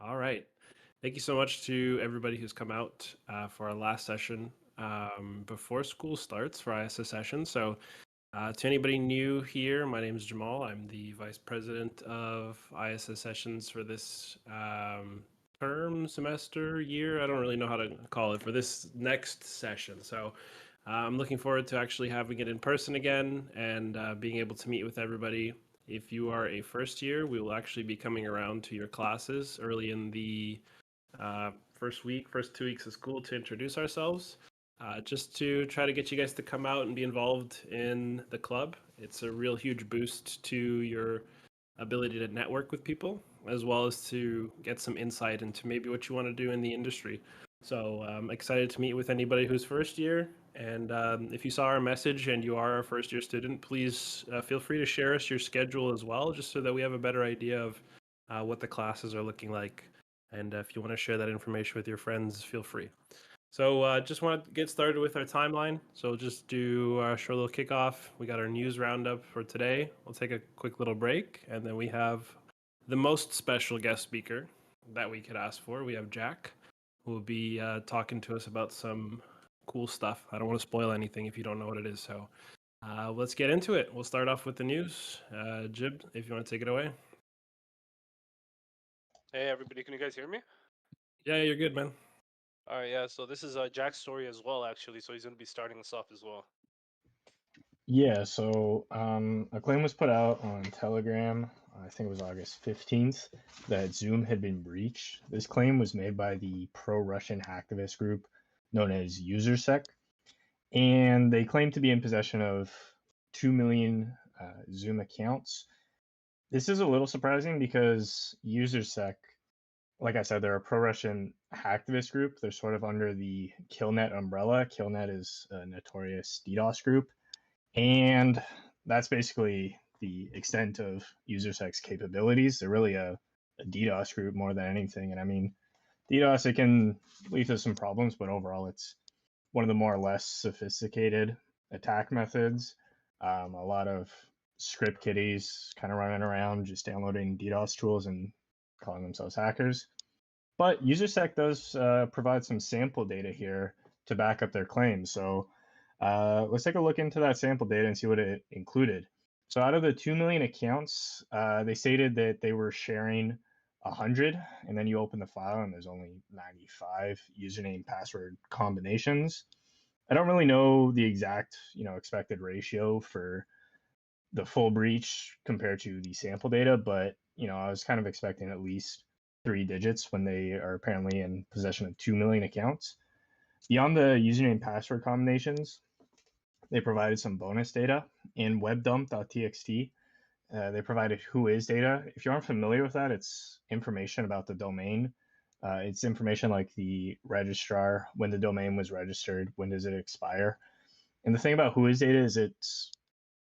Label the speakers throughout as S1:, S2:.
S1: All right. Thank you so much to everybody who's come out for our last session before school starts for ISSessions. So, to anybody new here, my name is Jamal. I'm the vice president of ISSessions for this term, semester, year. I don't really know how to call it for this next session. So, I'm looking forward to actually having it in person again and being able to meet with everybody. If you are a first year, we will actually be coming around to your classes early in the first 2 weeks of school to introduce ourselves, just to try to get you guys to come out and be involved in the club. It's a real huge boost to your ability to network with people, as well as to get some insight into maybe what you want to do in the industry. So I'm excited to meet with anybody who's first year. And if you saw our message and you are a first year student, please feel free to share us your schedule as well, just so that we have a better idea of what the classes are looking like. And if you want to share that information with your friends, feel free. So just want to get started with our timeline. So we'll just do our short little kickoff. We got our news roundup for today. We'll take a quick little break, and then we have the most special guest speaker that we could ask for. We have Jack, who will be talking to us about some cool stuff. I don't want to spoil anything if you don't know what it is. So let's get into it. We'll start off with the news. Jib, if you want to take it away.
S2: Hey everybody, can you guys hear me?
S1: Yeah, you're good, man.
S2: All right, yeah. So this is Jack's story as well, actually. So he's gonna be starting us off as well.
S3: Yeah, so a claim was put out on Telegram, I think it was August 15th, that Zoom had been breached. This claim was made by the pro-Russian hacktivist group known as ISSSec, and they claim to be in possession of 2 million Zoom accounts. This is a little surprising because ISSSec, like I said, they're a pro-Russian hacktivist group. They're sort of under the Killnet umbrella. Killnet is a notorious DDoS group. And that's basically the extent of ISSSec's capabilities. They're really a DDoS group more than anything. And I mean, DDoS, it can lead to some problems, but overall, it's one of the more or less sophisticated attack methods. A lot of script kiddies kind of running around just downloading DDoS tools and calling themselves hackers. But ISSSec does provide some sample data here to back up their claims. So let's take a look into that sample data and see what it included. So out of the 2 million accounts, they stated that they were sharing 100, and then you open the file and there's only 95 username password combinations. I don't really know the exact, expected ratio for the full breach compared to the sample data, but I was kind of expecting at least 3 digits when they are apparently in possession of 2 million accounts. Beyond the username password combinations, they provided some bonus data in webdump.txt. They provided whois data. If you aren't familiar with that, it's information about the domain. It's information like the registrar, when the domain was registered, when does it expire. And the thing about whois data is it's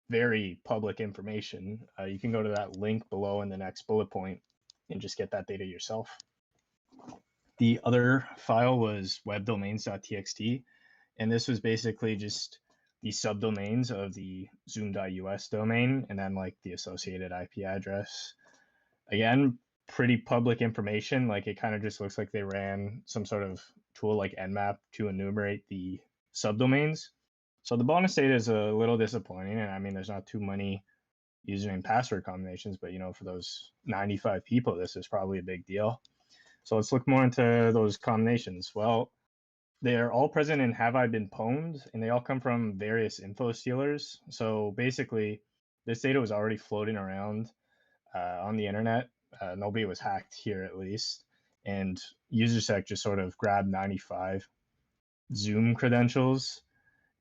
S3: very public information. You can go to that link below in the next bullet point and just get that data yourself. The other file was webdomains.txt, and this was basically just the subdomains of the zoom.us domain and then like the associated IP address. Again, pretty public information. Like it kind of just looks like they ran some sort of tool like Nmap to enumerate the subdomains. So the bonus data is a little disappointing. And I mean, there's not too many username password combinations, but for those 95 people, this is probably a big deal. So let's look more into those combinations. Well, they're all present in Have I Been Pwned, and they all come from various info stealers. So basically, this data was already floating around on the internet. Nobody was hacked here, at least. And ISSSec just sort of grabbed 95 Zoom credentials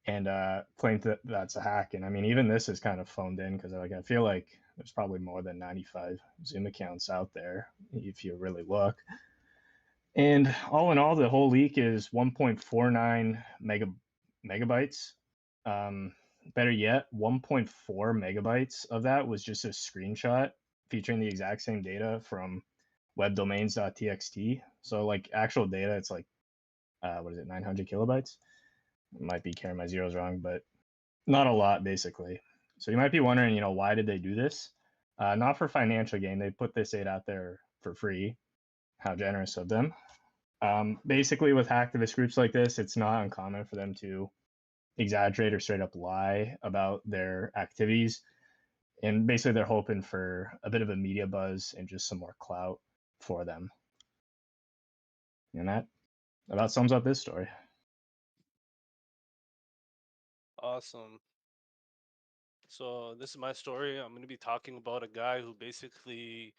S3: and claimed that that's a hack. And I mean, even this is kind of phoned in because I feel like there's probably more than 95 Zoom accounts out there if you really look. And all in all, the whole leak is 1.49 megabytes. Better yet, 1.4 megabytes of that was just a screenshot featuring the exact same data from webdomains.txt. So like actual data, it's like, 900 kilobytes? Might be carrying my zeros wrong, but not a lot basically. So you might be wondering, why did they do this? Not for financial gain. They put this data out there for free. How generous of them. Basically, with hacktivist groups like this, it's not uncommon for them to exaggerate or straight up lie about their activities. And basically, they're hoping for a bit of a media buzz and just some more clout for them. And that about sums up this story.
S2: Awesome. So this is my story. I'm going to be talking about a guy who basically,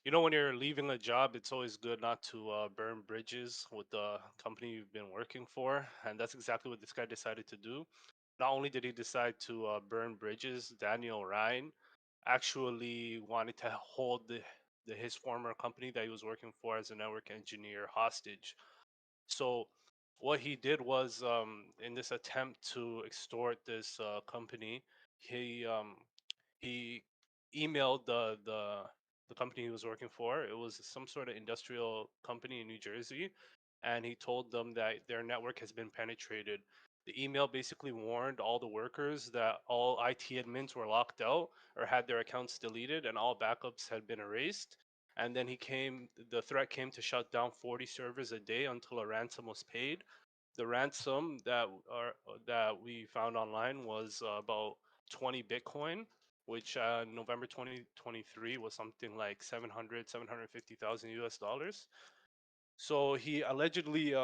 S2: when you're leaving a job, it's always good not to burn bridges with the company you've been working for, and that's exactly what this guy decided to do. Not only did he decide to burn bridges, Daniel Ryan actually wanted to hold his former company that he was working for as a network engineer hostage. So what he did was, in this attempt to extort this company, he emailed the company he was working for. It was some sort of industrial company in New Jersey, and he told them that their network has been penetrated. The email basically warned all the workers that all IT admins were locked out or had their accounts deleted and all backups had been erased. And then the threat came to shut down 40 servers a day until a ransom was paid. The ransom that we found online was about 20 Bitcoin, which November 2023 was something like 750,000 US dollars. So he allegedly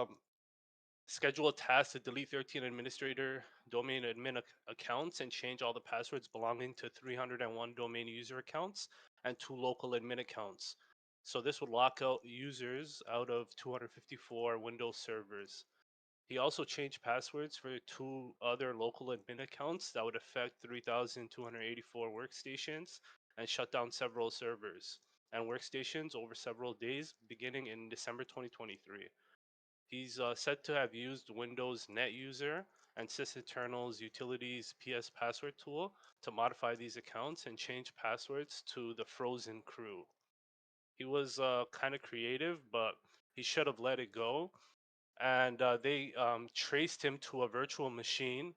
S2: scheduled tasks to delete 13 administrator domain admin accounts and change all the passwords belonging to 301 domain user accounts and 2 local admin accounts. So this would lock out users out of 254 Windows servers. He also changed passwords for 2 other local admin accounts that would affect 3,284 workstations and shut down several servers and workstations over several days beginning in December 2023. He's said to have used Windows Net User and sysinternal's utilities PS password tool to modify these accounts and change passwords to the frozen crew. He was kind of creative, but he should have let it go. And they traced him to a virtual machine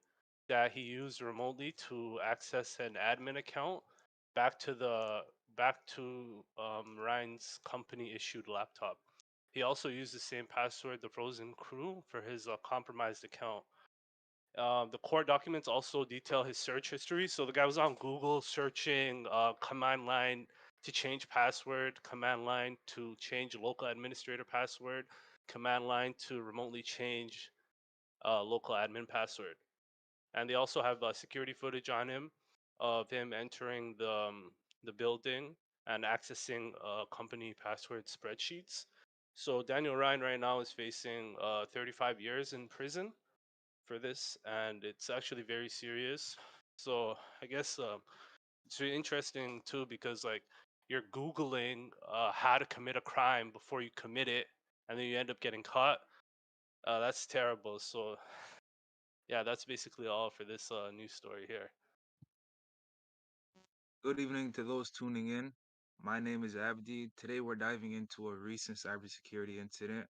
S2: that he used remotely to access an admin account back to Ryan's company issued laptop. He also used the same password, the Frozen Crew, for his compromised account. The core documents also detail his search history. So the guy was on Google searching command line to change password, command line to change local administrator password, command line to remotely change local admin password. And they also have security footage on him of him entering the building and accessing company password spreadsheets. So Daniel Ryan right now is facing 35 years in prison for this, and it's actually very serious. So I guess it's really interesting too because like you're googling how to commit a crime before you commit it, and then you end up getting caught. That's terrible. So yeah, that's basically all for this news story here.
S4: Good evening to those tuning in. My name is Abdi. Today we're diving into a recent cybersecurity incident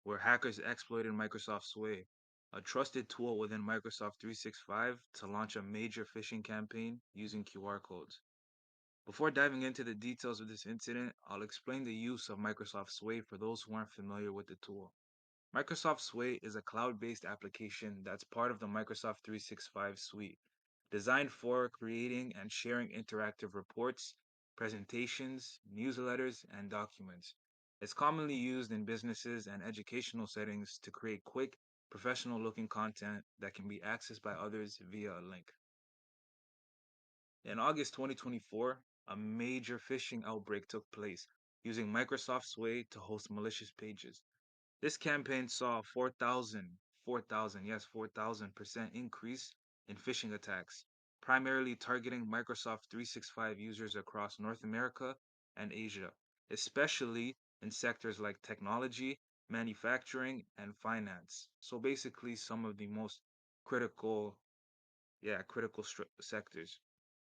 S4: where hackers exploited Microsoft Sway, a trusted tool within Microsoft 365, to launch a major phishing campaign using QR codes. Before diving into the details of this incident, I'll explain the use of Microsoft Sway for those who aren't familiar with the tool. Microsoft Sway is a cloud based application that's part of the Microsoft 365 suite, designed for creating and sharing interactive reports, presentations, newsletters, and documents. It's commonly used in businesses and educational settings to create quick, professional looking content that can be accessed by others via a link. In August 2024, a major phishing outbreak took place using Microsoft Sway to host malicious pages. This campaign saw a 4,000% increase in phishing attacks, primarily targeting Microsoft 365 users across North America and Asia, especially in sectors like technology, manufacturing, and finance. So basically, some of the most critical, sectors.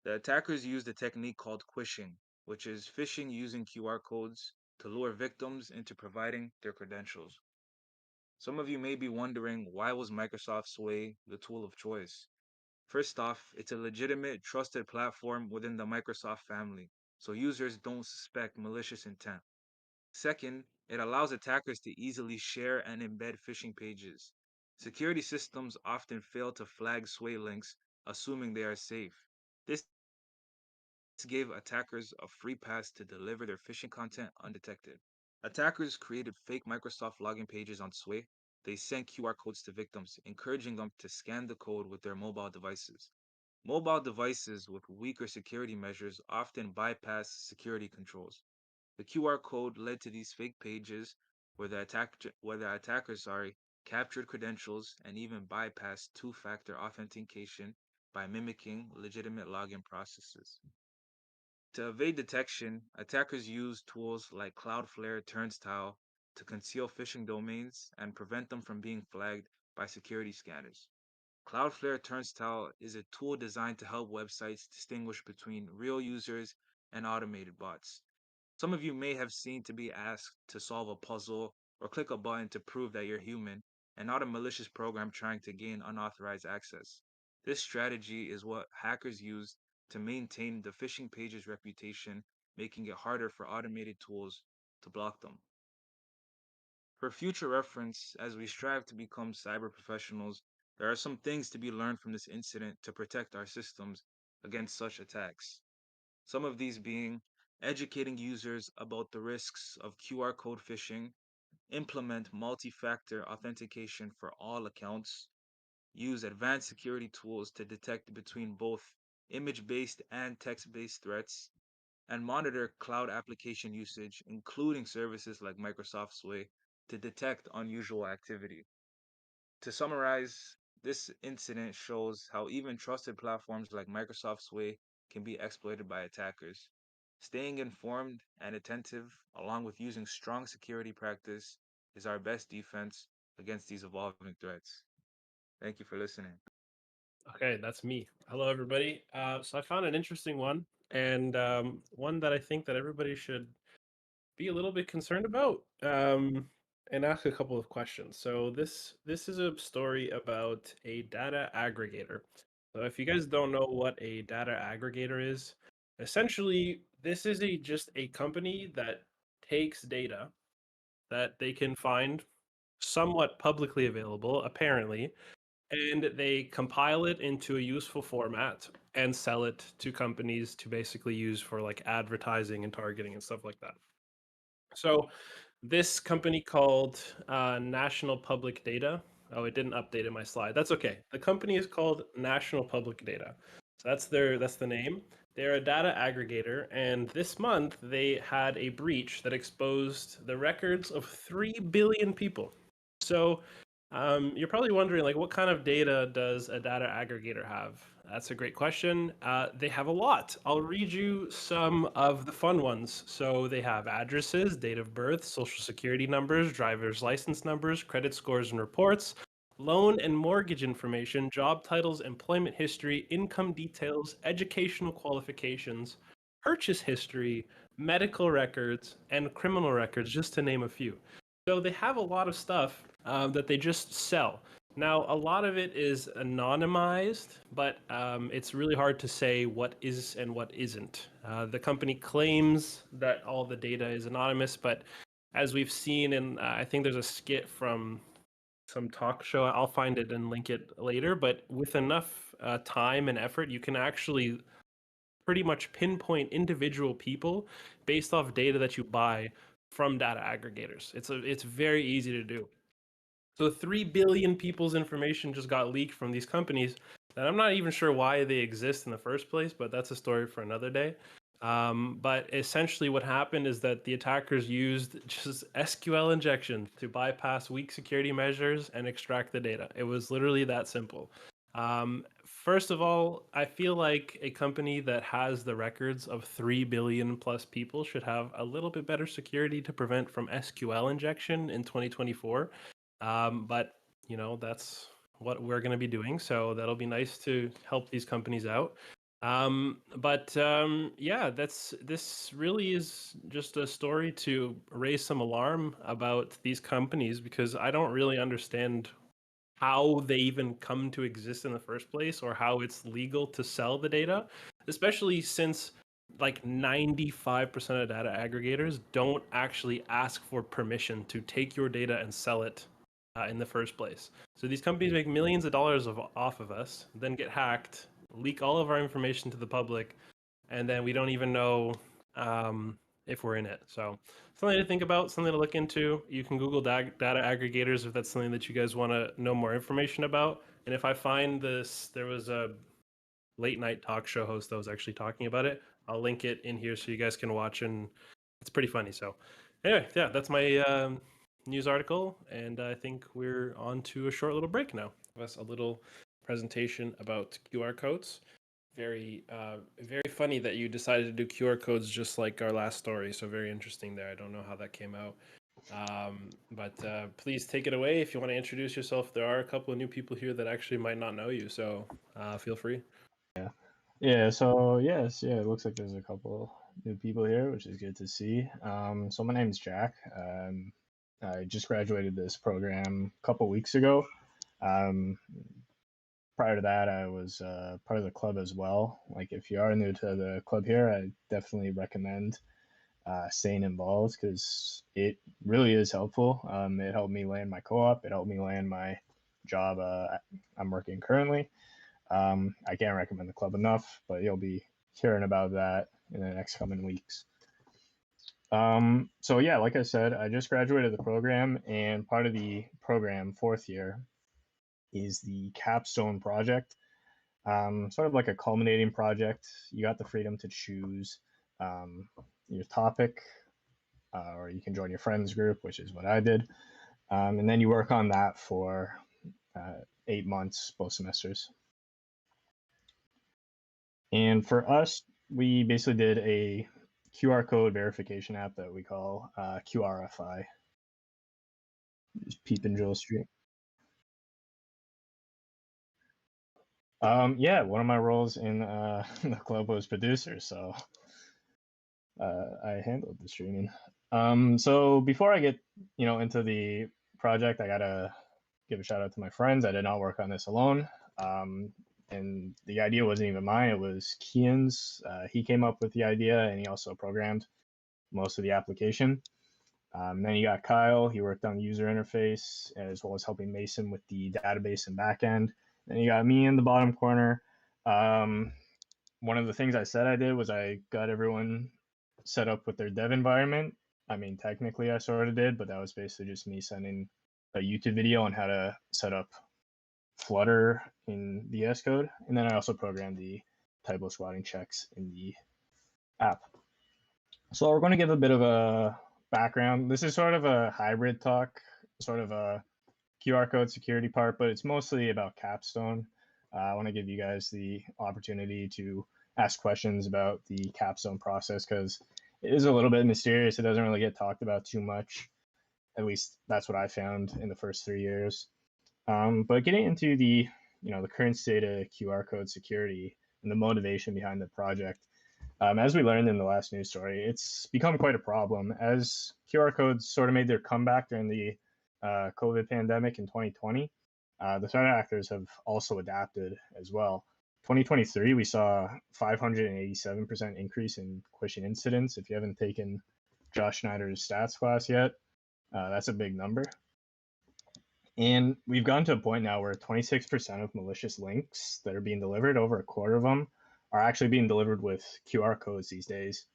S4: The attackers used a technique called quishing, which is phishing using QR codes to lure victims into providing their credentials. Some of you may be wondering, why was Microsoft Sway the tool of choice? First off, it's a legitimate, trusted platform within the Microsoft family, so users don't suspect malicious intent. Second, it allows attackers to easily share and embed phishing pages. Security systems often fail to flag sway links, assuming they are safe. This gave attackers a free pass to deliver their phishing content undetected. Attackers created fake Microsoft login pages on Sway. They sent QR codes to victims, encouraging them to scan the code with their mobile devices. Mobile devices with weaker security measures often bypass security controls. The QR code led to these fake pages where the attackers captured credentials and even bypassed two-factor authentication by mimicking legitimate login processes. To evade detection, attackers use tools like Cloudflare Turnstile to conceal phishing domains and prevent them from being flagged by security scanners. Cloudflare Turnstile is a tool designed to help websites distinguish between real users and automated bots. Some of you may have seen to be asked to solve a puzzle or click a button to prove that you're human and not a malicious program trying to gain unauthorized access. This strategy is what hackers use to maintain the phishing page's reputation, making it harder for automated tools to block them. For future reference, as we strive to become cyber professionals, there are some things to be learned from this incident to protect our systems against such attacks. Some of these being educating users about the risks of QR code phishing, implement multi factor authentication for all accounts, use advanced security tools to detect between both image based and text based threats, and monitor cloud application usage, including services like Microsoft Sway, to detect unusual activity. To summarize, this incident shows how even trusted platforms like Microsoft Sway can be exploited by attackers. Staying informed and attentive, along with using strong security practice, is our best defense against these evolving threats. Thank you for listening.
S1: Okay, that's me. Hello, everybody. So I found an interesting one, and one that I think that everybody should be a little bit concerned about, and ask a couple of questions. So this is a story about a data aggregator. So if you guys don't know what a data aggregator is, essentially this is just a company that takes data that they can find somewhat publicly available, apparently, and they compile it into a useful format and sell it to companies to basically use for like advertising and targeting and stuff like that. So this company called National Public Data. Oh, it didn't update in my slide. That's okay. The company is called National Public Data. So that's the name. They're a data aggregator, and this month they had a breach that exposed the records of 3 billion people. So you're probably wondering, like, what kind of data does a data aggregator have? That's a great question. They have a lot. I'll read you some of the fun ones. So they have addresses, date of birth, social security numbers, driver's license numbers, credit scores and reports, loan and mortgage information, job titles, employment history, income details, educational qualifications, purchase history, medical records, and criminal records, just to name a few. So they have a lot of stuff that they just sell. Now, a lot of it is anonymized, but it's really hard to say what is and what isn't. The company claims that all the data is anonymous, but as we've seen, and I think there's a skit from some talk show, I'll find it and link it later, but with enough time and effort, you can actually pretty much pinpoint individual people based off data that you buy from data aggregators. It's very easy to do. So 3 billion people's information just got leaked from these companies that I'm not even sure why they exist in the first place, but that's a story for another day. But essentially what happened is that the attackers used just SQL injection to bypass weak security measures and extract the data. It was literally that simple. First of all, I feel like a company that has the records of 3 billion plus people should have a little bit better security to prevent from SQL injection in 2024. But you know, that's what we're going to be doing. So that'll be nice to help these companies out. Yeah, this really is just a story to raise some alarm about these companies, because I don't really understand how they even come to exist in the first place or how it's legal to sell the data, especially since like 95% of data aggregators don't actually ask for permission to take your data and sell it in the first place. So these companies make millions of dollars off of us, then get hacked, leak all of our information to the public, and then we don't even know if we're in it. So something to think about, something to look into. You can Google data aggregators if that's something that you guys want to know more information about. And if I find this, there was a late night talk show host that was actually talking about it. I'll link it in here so you guys can watch, and it's pretty funny. So anyway, yeah, that's my news article, and I think we're on to a short little break now. That's a little presentation about QR codes. Very funny that you decided to do QR codes just like our last story. So very interesting there. I don't know how that came out. But please take it away if you want to introduce yourself. There are a couple of new people here that actually might not know you, so feel free.
S3: Yeah, so yes, yeah, it looks like there's a couple new people here, which is good to see. So my name is Jack. I just graduated this program a couple weeks ago. Um, Prior to that, I was part of the club as well. Like, if you are new to the club here, I definitely recommend staying involved because it really is helpful. It helped me land my co-op. It helped me land my job I'm working currently. I can't recommend the club enough, but you'll be hearing about that in the next coming weeks. So yeah, like I said, I just graduated the program, and part of the program, fourth year, is the Capstone project. Sort of like a culminating project. You got the freedom to choose your topic, or you can join your friends group, which is what I did. And then you work on that for 8 months, both semesters. And for us, we basically did a QR code verification app that we call QRFI. Just Peep and Joel Street. Yeah, one of my roles in the club was producer, so I handled the streaming. So before I get into the project, I gotta give a shout out to my friends. I did not work on this alone. And the idea wasn't even mine, it was Kian's. He came up with the idea, and he also programmed most of the application. Then you got Kyle, he worked on the user interface as well as helping Mason with the database and backend. Then you got me in the bottom corner. One of the things I said I did was I got everyone set up with their dev environment. I mean, technically I sort of did, but that was basically just me sending a YouTube video on how to set up Flutter in VS Code. And then I also programmed the typo squatting checks in the app. So we're going to give a bit of a background. This is sort of a hybrid talk, sort of a QR code security part, but it's mostly about Capstone. I want to give you guys the opportunity to ask questions about the Capstone process because it is a little bit mysterious. It doesn't really get talked about too much. At least that's what I found in the first 3 years. But getting into the the current state of QR code security and the motivation behind the project. As we learned in the last news story, it's become quite a problem as QR codes sort of made their comeback during the COVID pandemic in 2020. The threat actors have also adapted as well. 2023, we saw 587% increase in phishing incidents. If you haven't taken Josh Schneider's stats class yet, that's a big number. And we've gotten to a point now where 26% of malicious links that are being delivered, over a quarter of them, are actually being delivered with QR codes these days.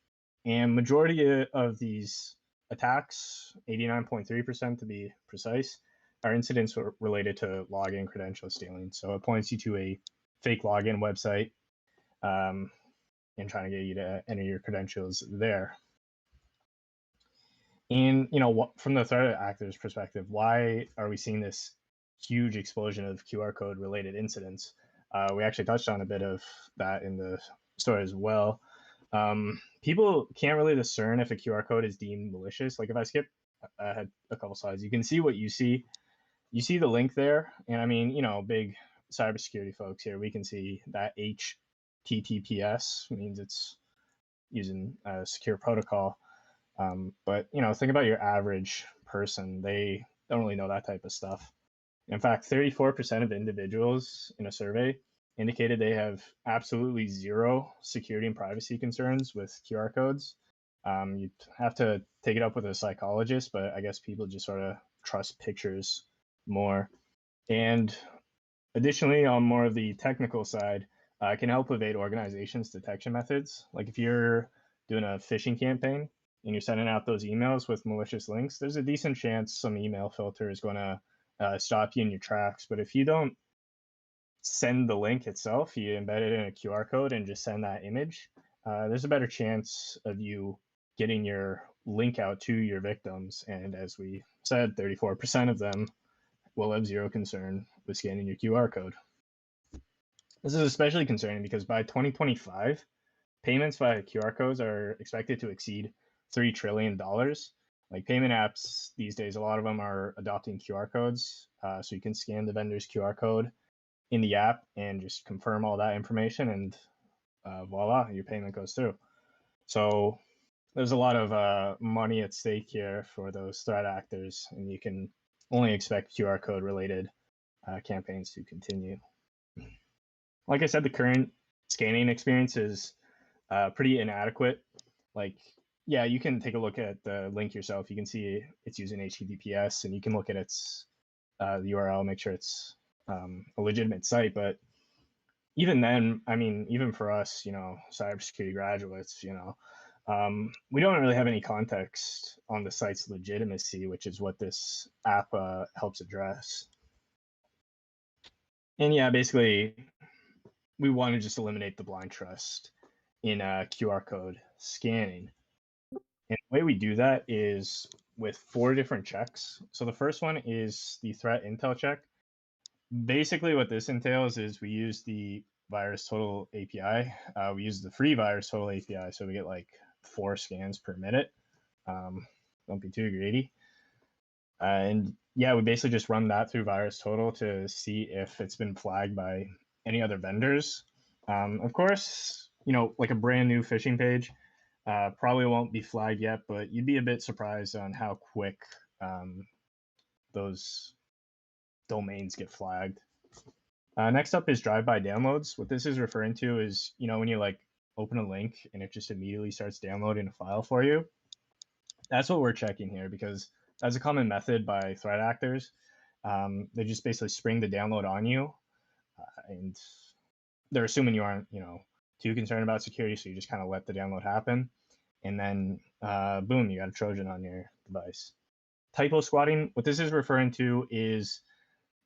S3: And majority of these attacks, 89.3% to be precise, are incidents related to login credential stealing. So it points you to a fake login website and trying to get you to enter your credentials there. And from the threat actor's perspective, why are we seeing this huge explosion of QR code related incidents? We actually touched on a bit of that in the story as well. People can't really discern if a QR code is deemed malicious. Like if I skip ahead a couple slides, you can see what you see. You see the link there, and I mean, big cybersecurity folks here, we can see that HTTPS means it's using a secure protocol. But think about your average person; they don't really know that type of stuff. In fact, 34% of individuals in a survey indicated they have absolutely zero security and privacy concerns with QR codes. You'd have to take it up with a psychologist, but I guess people just sort of trust pictures more. And additionally, on more of the technical side, it can help evade organizations' detection methods. Like if you're doing a phishing campaign and you're sending out those emails with malicious links, there's a decent chance some email filter is going to stop you in your tracks. But if you don't send the link itself, you embed it in a QR code and just send that image, there's a better chance of you getting your link out to your victims. And as we said, 34% of them will have zero concern with scanning your QR code. This is especially concerning because by 2025, payments via QR codes are expected to exceed $3 trillion. Like payment apps these days, a lot of them are adopting QR codes. So you can scan the vendor's QR code in the app and just confirm all that information, and voila, your payment goes through. So there's a lot of money at stake here for those threat actors, and you can only expect QR code related campaigns to continue. Like I said, the current scanning experience is pretty inadequate. Like, yeah, you can take a look at the link yourself. You can see it's using HTTPS, and you can look at its the URL, make sure it's a legitimate site. But even then, I mean, even for us, cybersecurity graduates, we don't really have any context on the site's legitimacy, which is what this app helps address. And yeah, basically, we want to just eliminate the blind trust in QR code scanning. And the way we do that is with 4 different checks. So the first one is the threat intel check. Basically, what this entails is we use the VirusTotal API. We use the free VirusTotal API, so we get like 4 scans per minute. Don't be too greedy. And yeah, we basically just run that through VirusTotal to see if it's been flagged by any other vendors. Of course, like a brand new phishing page probably won't be flagged yet, but you'd be a bit surprised on how quick those domains get flagged. Next up is drive-by downloads. What this is referring to is, when you like open a link and it just immediately starts downloading a file for you. That's what we're checking here, because that's a common method by threat actors. They just basically spring the download on you, and they're assuming you aren't, too concerned about security, so you just kind of let the download happen, and then boom, you got a Trojan on your device. Typo squatting, what this is referring to is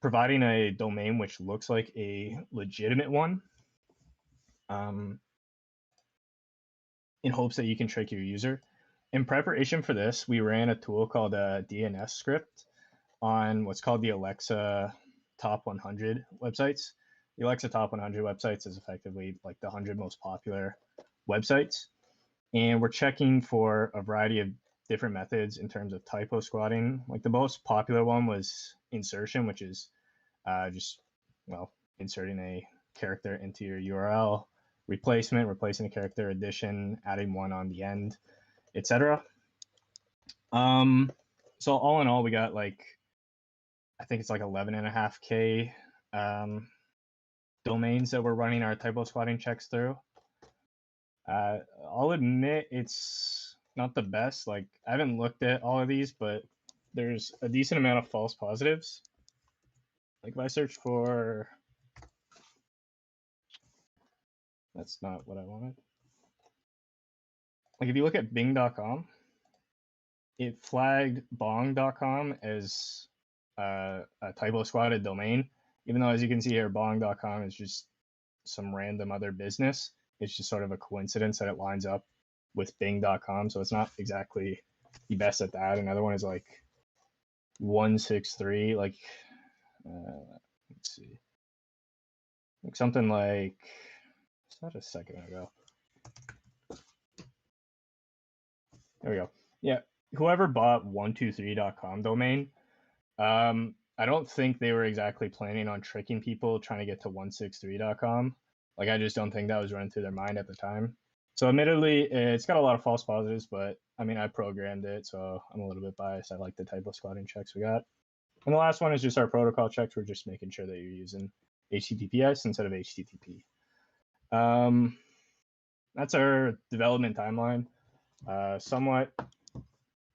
S3: providing a domain which looks like a legitimate one in hopes that you can trick your user. In preparation for this, we ran a tool called a DNS script on what's called the Alexa Top 100 websites. The Alexa Top 100 websites is effectively like the 100 most popular websites. And we're checking for a variety of different methods in terms of typo squatting. Like the most popular one was insertion, which is inserting a character into your URL, replacement, replacing a character, addition, adding one on the end, etc. So all in all, we got I think it's like 11.5K domains that we're running our typo squatting checks through. I'll admit it's not the best. I haven't looked at all of these, but there's a decent amount of false positives. Like if I search for, that's not what I wanted. Like if you look at bing.com, it flagged bong.com as a typo squatted domain, even though, as you can see here, bong.com is just some random other business. It's just sort of a coincidence that it lines up with bing.com, so it's not exactly the best at that. Another one is 163, let's see, something like, it's not a second ago. There we go. Yeah, whoever bought 123.com domain, I don't think they were exactly planning on tricking people trying to get to 163.com. I just don't think that was running through their mind at the time. So admittedly, it's got a lot of false positives, but I mean, I programmed it, so I'm a little bit biased. I like the typo squatting checks we got. And the last one is just our protocol checks. We're just making sure that you're using HTTPS instead of HTTP. That's our development timeline. Somewhat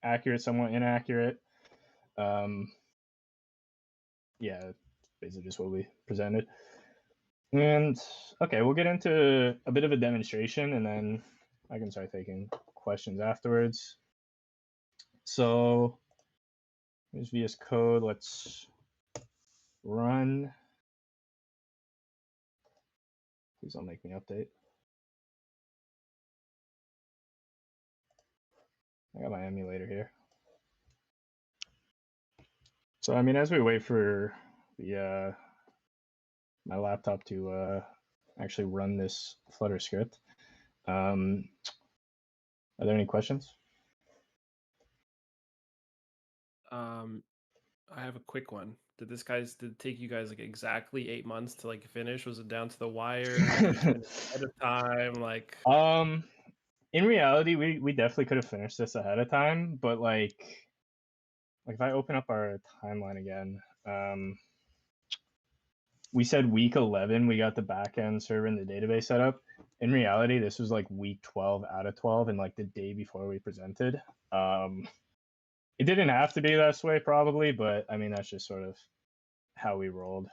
S3: accurate, somewhat inaccurate. Yeah, basically just what we presented. And okay, we'll get into a bit of a demonstration, and then I can start taking questions afterwards. So here's VS Code. Let's run. Please don't make me update. I got my emulator here. So I mean, as we wait for the my laptop to actually run this Flutter script, are there any questions?
S1: I have a quick one. Did it take you guys like exactly 8 months to like finish? Was it down to the wire? Did you finish ahead of time? Like,
S3: in reality, we definitely could have finished this ahead of time, but like if I open up our timeline again, we said week 11 we got the backend server and the database set up. In reality, this was like week 12 out of 12, and like the day before we presented. It didn't have to be this way probably, but I mean that's just sort of how we rolled.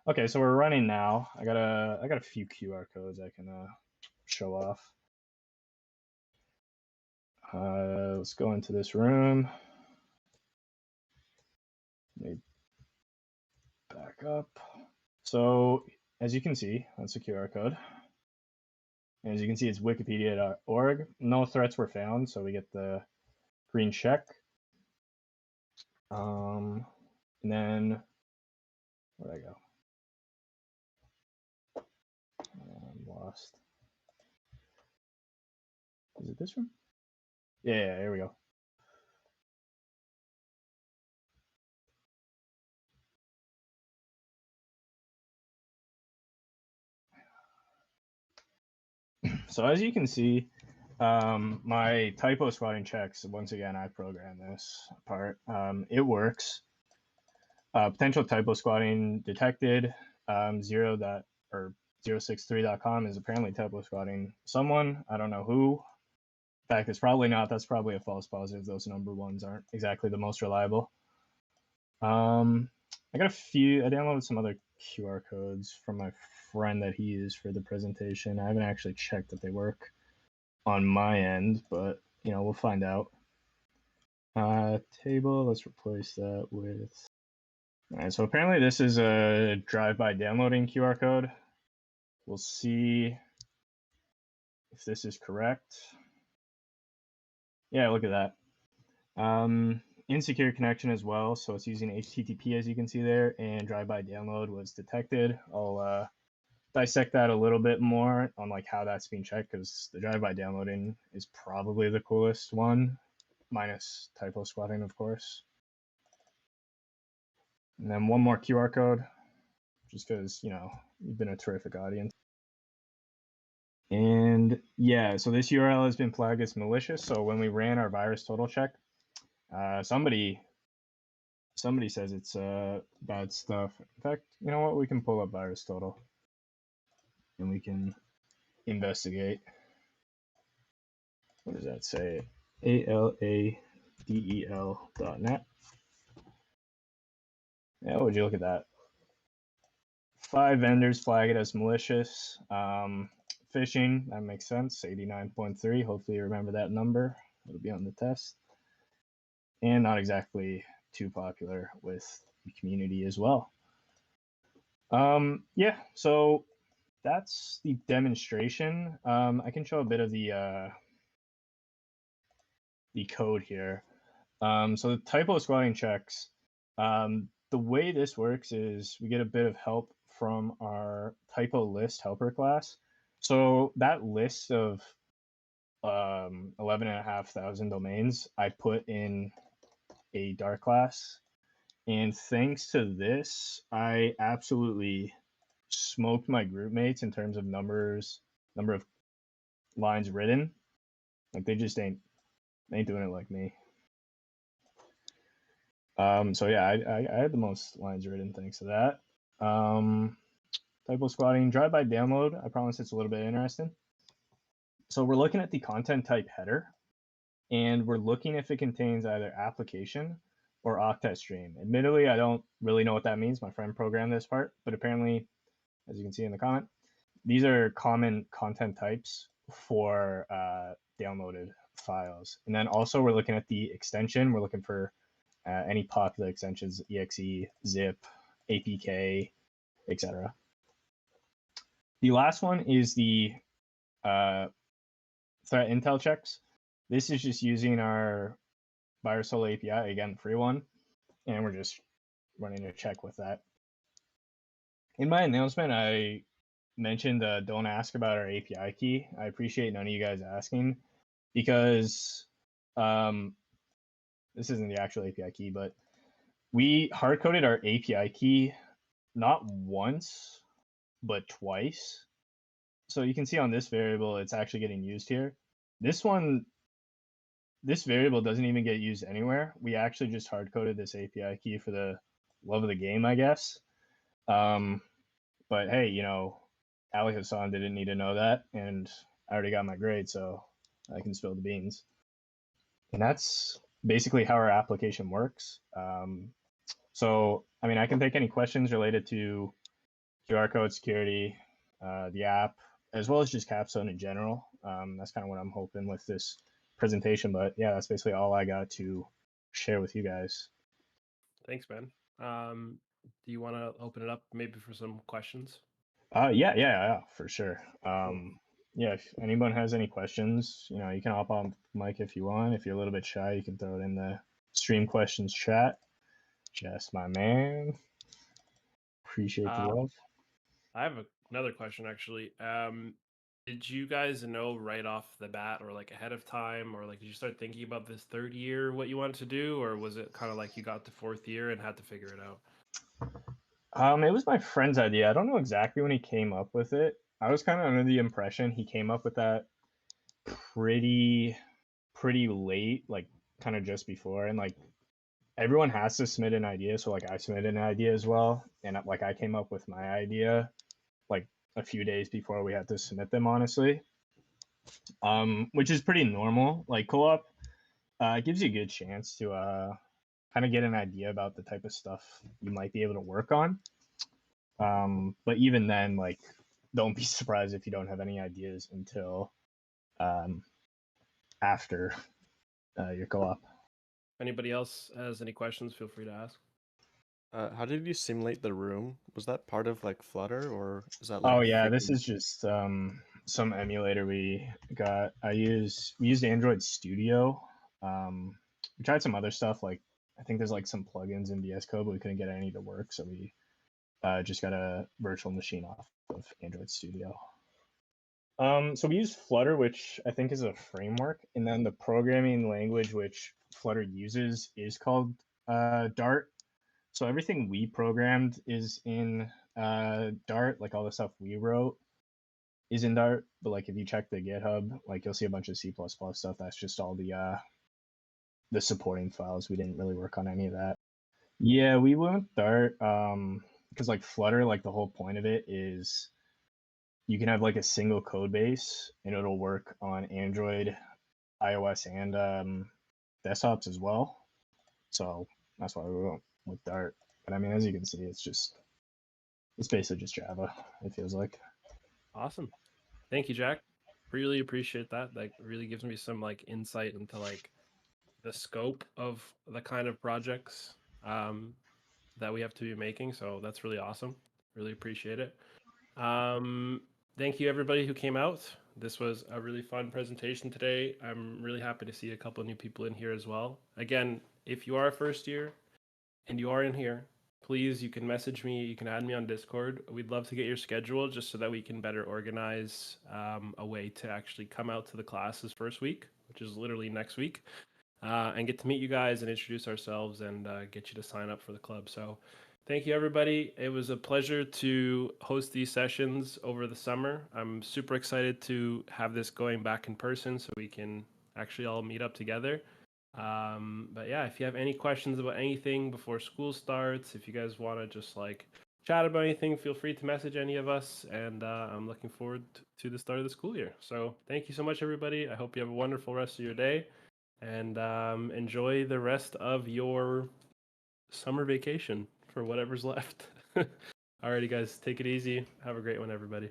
S3: Okay, so we're running now. I got a few QR codes I can show off. Let's go into this room. Let me back up. So as you can see, that's a QR code. And as you can see, it's wikipedia.org. No threats were found, so we get the green check. And then where'd I go? I'm lost. Is it this room? Yeah, here we go. So as you can see, my typo spotting checks, once again, I programmed this part. It works. Potential typo squatting detected. 0.63.com is apparently typo squatting someone. I don't know who. In fact, it's probably not. That's probably a false positive. Those number ones aren't exactly the most reliable. I downloaded some other QR codes from my friend that he used for the presentation. I haven't actually checked that they work on my end, but you know, we'll find out. Table, let's replace that with. All right, so apparently this is a drive-by downloading QR code. We'll see if this is correct. Yeah, look at that. Insecure connection as well, so it's using HTTP as you can see there, and drive-by download was detected. I'll dissect that a little bit more on like how that's being checked, because the drive-by downloading is probably the coolest one, minus typo squatting, of course. And then one more QR code, just because, you know, you've been a terrific audience. And yeah, so this URL has been flagged as malicious. So when we ran our virus total check, somebody says it's bad stuff. In fact, you know what? We can pull up virus total and we can investigate. What does that say? ALADEL.net. Yeah, would you look at that? 5 vendors flag it as malicious. Phishing, that makes sense. 89.3. Hopefully you remember that number. It'll be on the test. And not exactly too popular with the community as well. Yeah, so that's the demonstration. I can show a bit of the code here. So the typo squatting checks, the way this works is we get a bit of help from our typo list helper class. So that list of 11,500 domains I put in a Dart class, and thanks to this, I absolutely smoked my group mates in terms of number of lines written. Like they just ain't doing it like me. So yeah, I had the most lines written thanks to that. Typo squatting, drive-by download. I promise it's a little bit interesting. So we're looking at the content type header, and we're looking if it contains either application or octet stream. Admittedly, I don't really know what that means. My friend programmed this part, but apparently, as you can see in the comment, these are common content types for downloaded files. And then also we're looking at the extension. We're looking for any popular extensions, exe, zip, apk, etc. The last one is the threat intel checks. This is just using our BuyerSolo API, again, free one, and we're just running a check with that. In my announcement, I mentioned don't ask about our API key. I appreciate none of you guys asking because this isn't the actual API key, but we hard-coded our API key not once, but twice. So you can see on this variable, it's actually getting used here. This variable doesn't even get used anywhere. We actually just hard-coded this API key for the love of the game, I guess. But hey, you know, Ali Hassan didn't need to know that, and I already got my grade, so I can spill the beans. And that's basically how our application works. So, I mean, I can take any questions related to QR code security, the app, as well as just Capstone in general. That's kind of what I'm hoping with this presentation. But yeah, that's basically all I got to share with you guys.
S1: Thanks, man. Do you want to open it up maybe for some questions?
S3: Yeah, for sure.
S1: Cool.
S3: Yeah, if anyone has any questions, you know, you can hop on mic if you want. If you're a little bit shy, you can throw it in the stream questions chat. Just my man. Appreciate the love.
S1: I have another question actually. Did you guys know right off the bat or like ahead of time, or like did you start thinking about this third year what you wanted to do, or was it kind of like you got to fourth year and had to figure it out?
S3: It was my friend's idea. I don't know exactly when he came up with it. I was kind of under the impression he came up with that pretty late, like kind of just before, and like everyone has to submit an idea, so like I submitted an idea as well, and like I came up with my idea like a few days before we had to submit them, honestly. Which is pretty normal. Like co-op gives you a good chance to kind of get an idea about the type of stuff you might be able to work on. But even then, like, don't be surprised if you don't have any ideas until after your co-op.
S1: If anybody else has any questions, feel free to ask.
S5: How did you simulate the room? Was that part of like Flutter, or is that like?
S3: Oh yeah, this is just some emulator we got. We used Android Studio. We tried some other stuff, like I think there's like some plugins in VS Code, but we couldn't get any to work, so we just got a virtual machine off of Android Studio. So we use Flutter, which I think is a framework, and then the programming language which Flutter uses is called Dart. So everything we programmed is in Dart, like all the stuff we wrote is in Dart. But like if you check the GitHub, like you'll see a bunch of C++ stuff. That's just all the supporting files. We didn't really work on any of that. Yeah, we went with Dart because like Flutter, like the whole point of it is you can have like a single code base and it'll work on Android, iOS, and desktops as well. So that's why we went with Dart. But I mean, as you can see, it's basically just Java, it feels like.
S1: Awesome. Thank you, Jack. Really appreciate that. That really gives me some like insight into like the scope of the kind of projects that we have to be making. So that's really awesome. Really appreciate it. Thank you everybody who came out. This was a really fun presentation today. I'm really happy to see a couple of new people in here as well. Again, if you are a first year and you are in here, please, you can message me, you can add me on Discord. We'd love to get your schedule just so that we can better organize a way to actually come out to the classes first week, which is literally next week, and get to meet you guys and introduce ourselves and get you to sign up for the club. So thank you, everybody. It was a pleasure to host these sessions over the summer. I'm super excited to have this going back in person so we can actually all meet up together. But yeah, if you have any questions about anything before school starts, if you guys want to just like chat about anything, feel free to message any of us. And I'm looking forward to the start of the school year. So thank you so much, everybody. I hope you have a wonderful rest of your day, and enjoy the rest of your summer vacation for whatever's left. Alrighty, guys, take it easy. Have a great one, everybody.